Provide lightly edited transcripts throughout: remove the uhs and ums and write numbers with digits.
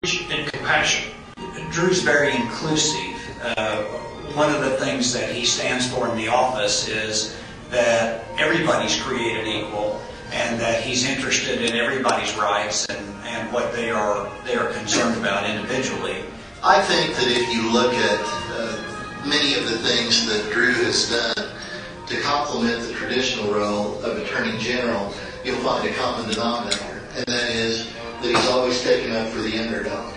and compassion. Drew's very inclusive. One of the things that he stands for in the office is that everybody's created equal and that he's interested in everybody's rights and what they are concerned about individually. I think that if you look at many of the things that Drew has done to complement the traditional role of Attorney General, you'll find a common denominator, and that is that he's always taken up for the underdog.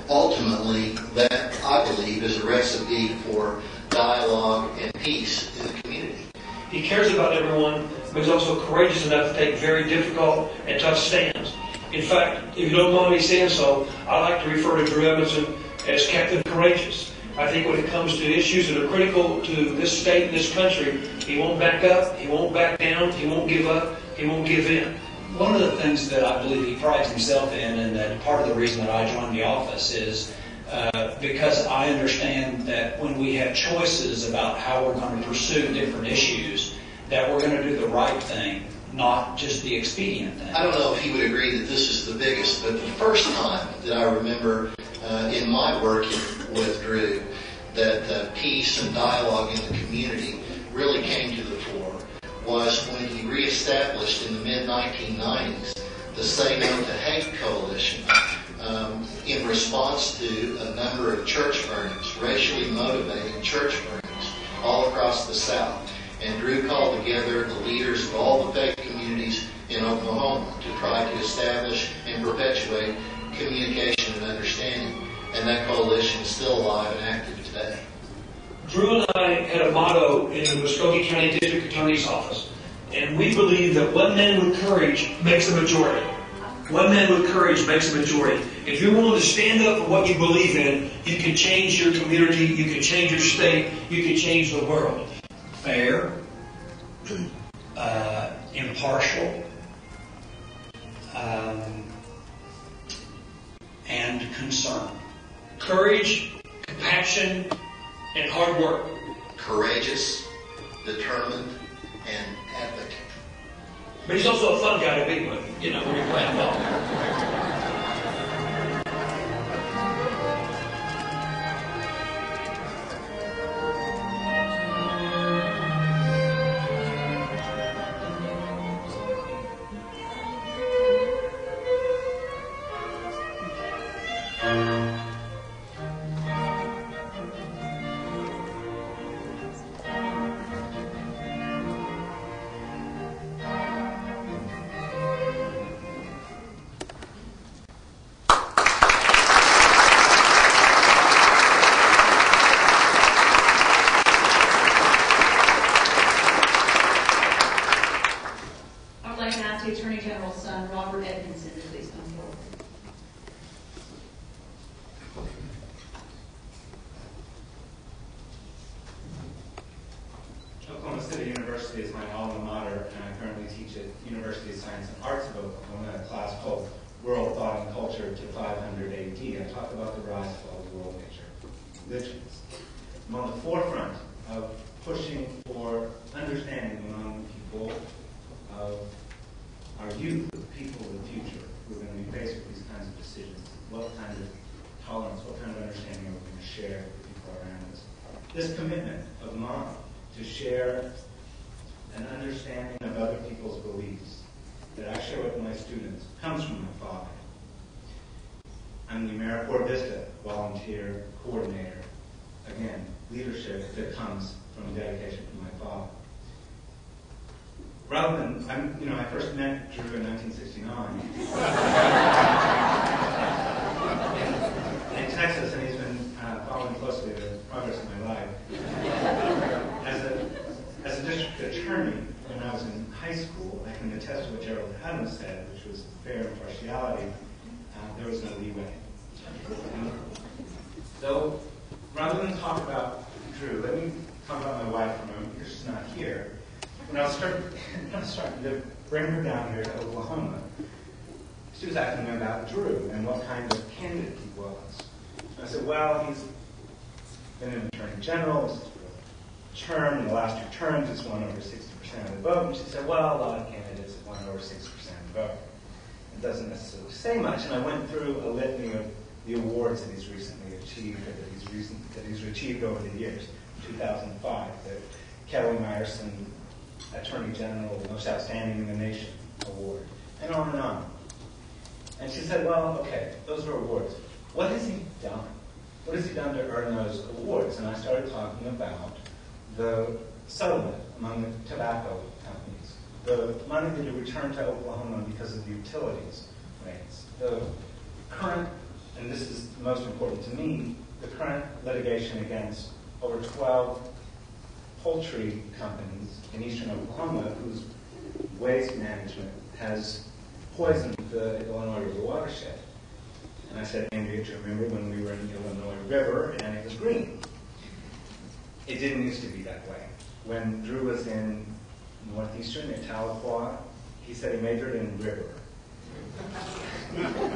Ultimately, that, I believe, is a recipe for dialogue and peace in the community. He cares about everyone, but he's also courageous enough to take very difficult and tough stands. In fact, if you don't mind me saying so, I like to refer to Drew Edmondson as Captain Courageous. I think when it comes to issues that are critical to this state and this country, he won't back up, he won't back down, he won't give up, he won't give in. One of the things that I believe he prides himself in, and that part of the reason that I joined the office is because I understand that when we have choices about how we're going to pursue different issues, that we're going to do the right thing, not just the expedient thing. I don't know if he would agree that this is the biggest, but the first time that I remember in my working with Drew that peace and dialogue in the community really came to the fore was when he reestablished in the mid-1990s the Say No to Hate Coalition in response to a number of church burnings, racially motivated church burnings all across the South. And Drew called together the leaders of all the faith communities in Oklahoma to try to establish and perpetuate communication and understanding. And that coalition is still alive and active today. Drew and I had a motto in the Muskogee County District Attorney's Office, and we believe that one man with courage makes a majority. One man with courage makes a majority. If you're willing to stand up for what you believe in, you can change your community, you can change your state, you can change the world. Fair, impartial, and concerned. Courage, compassion, and hard work. Courageous, determined, and advocate. But he's also a fun guy to be with, when you're playing ball. Attorney General's son, Robert Edmondson, to please come forward. Oklahoma City University is my alma mater, and I currently teach at University of Science and Arts of Oklahoma, a class called World Thought and Culture to 500 AD. I talk about the rise of all the world nature religions. I'm on the forefront of pushing for understanding among people of our youth, the people of the future, who are going to be faced with these kinds of decisions. What kind of tolerance, what kind of understanding are we going to share with people around us? This commitment of mine to share an understanding of other people's beliefs that I share with my students comes from my father. I'm the AmeriCorps Vista volunteer coordinator. Again, leadership that comes from dedication to my father. Rather than, I first met Drew in 1969 in Texas, and he's been following closely the progress of my life. As a district attorney, when I was in high school, I can attest to what Gerald Adams said, which was fair impartiality. There was no leeway. So, rather than talk about Drew, let me talk about my wife for a moment, because she's not here. When I was starting to bring her down here to Oklahoma, she was asking me about Drew and what kind of candidate he was. And I said, well, he's been an attorney general, this is his term, in the last 2 terms, he's won over 60% of the vote. And she said, well, a lot of candidates have won over 60% of the vote. It doesn't necessarily say much. And I went through a litany of the awards that he's recently achieved, or that he's achieved over the years. 2005, the Kelly Meyerson Attorney General Most Outstanding in the Nation Award, and on and on. And she said, well, okay, those are awards. What has he done? What has he done to earn those awards? And I started talking about the settlement among the tobacco companies, the money that had returned to Oklahoma because of the utilities rates, the current, and this is most important to me, the current litigation against over 12 poultry companies in eastern Oklahoma whose waste management has poisoned the Illinois River watershed. And I said, Andrea, do you remember when we were in the Illinois River and it was green? It didn't used to be that way. When Drew was in northeastern, at Tahlequah, he said he majored in river.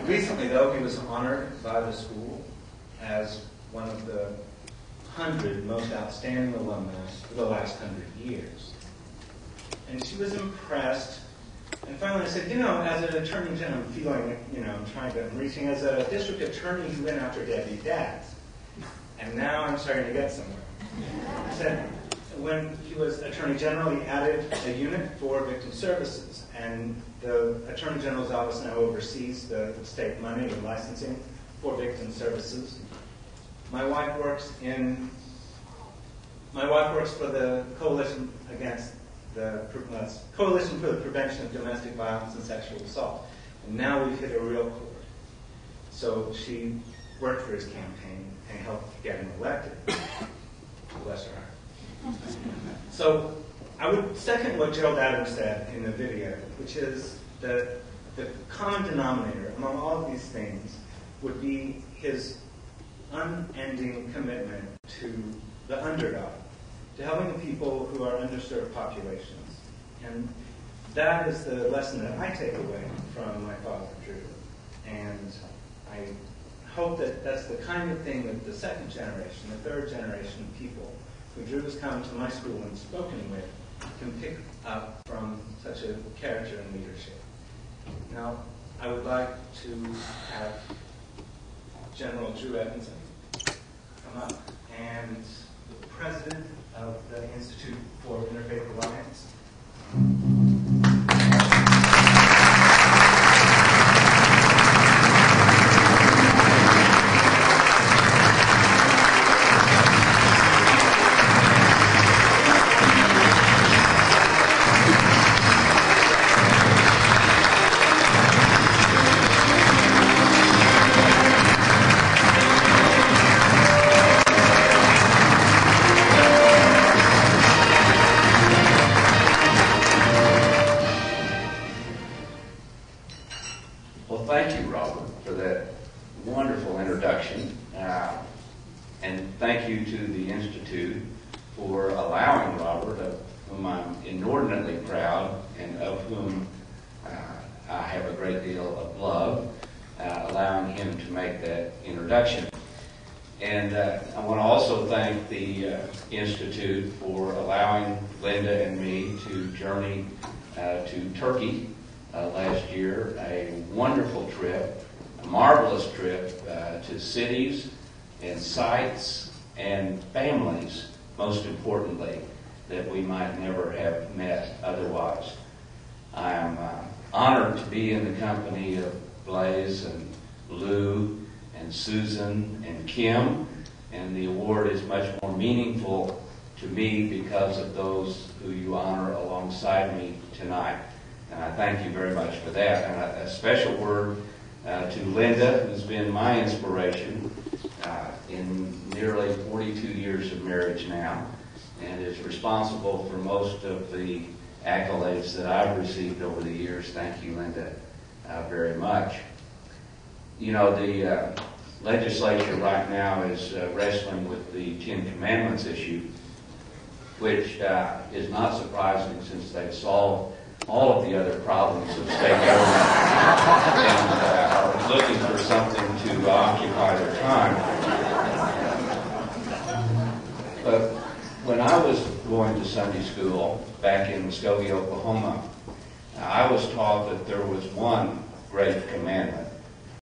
Recently, though, he was honored by the school as one of the 100 most outstanding alumni for the last 100 years. And she was impressed. And finally I said, as an attorney general, I'm feeling, I'm reaching as a district attorney who went after deadbeat dads. And now I'm starting to get somewhere. I said, when he was attorney general, he added a unit for victim services. And the attorney general's office now oversees the state money and licensing for victim services. My wife works for the Coalition Coalition for the Prevention of Domestic Violence and Sexual Assault. And now we've hit a real chord. So she worked for his campaign and helped get him elected. Bless her heart. So I would second what Gerald Adams said in the video, which is that the common denominator among all of these things would be his unending commitment to the underdog, to helping the people who are underserved populations. And that is the lesson that I take away from my father, Drew. And I hope that that's the kind of thing that the second generation, the third generation of people who Drew has come to my school and spoken with can pick up from such a character and leadership. Now, I would like to have General Drew Edmondson come up, and the president of the Institute for Interfaith Alliance. And thank you to the Institute for allowing Robert, of whom I'm inordinately proud and of whom I have a great deal of love, allowing him to make that introduction. And I want to also thank the Institute for allowing Linda and me to journey to Turkey last year. A wonderful trip, a marvelous trip to cities and sites and families, most importantly, that we might never have met otherwise. I am honored to be in the company of Blaze and Lou and Susan and Kim, and the award is much more meaningful to me because of those who you honor alongside me tonight. And I thank you very much for that. And a special word to Linda, who's been my inspiration in nearly 42 years of marriage now, and is responsible for most of the accolades that I've received over the years. Thank you, Linda, very much. You know, the legislature right now is wrestling with the Ten Commandments issue, which is not surprising since they've solved all of the other problems of state government and are looking for something to occupy their time. But when I was going to Sunday school back in Muskogee, Oklahoma, I was taught that there was one great commandment,